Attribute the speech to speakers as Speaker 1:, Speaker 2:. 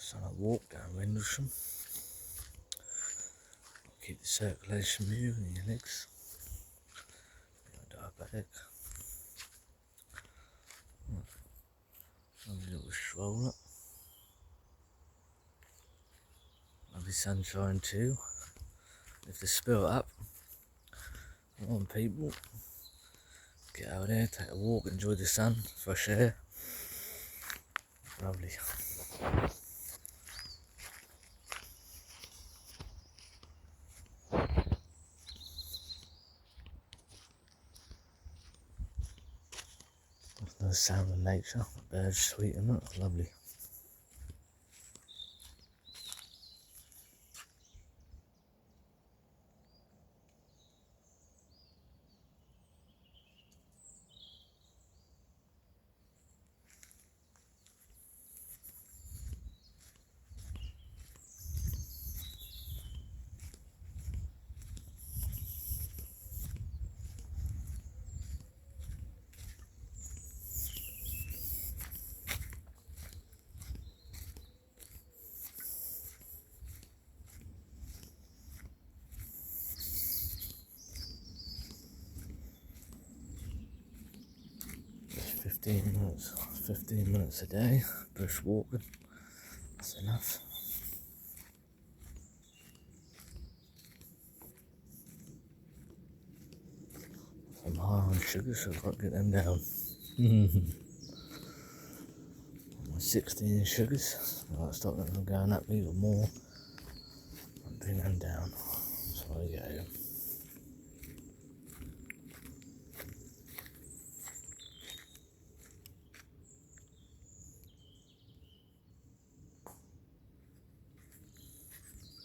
Speaker 1: Just on a walk down Rendlesham. Keep the circulation moving in your legs. You're diabetic. Lovely little stroller. Lovely sunshine too. Lift the spirit up. Come on people. Get out there, take a walk, enjoy the sun, fresh air. Lovely. The sound of nature, the birds sweeten it, lovely. Just 15 minutes a day, bush walking, that's enough. I'm high on sugar, so I've got to get them down. 16 sugars, I might stop them from going up even more and bring them down. So I go.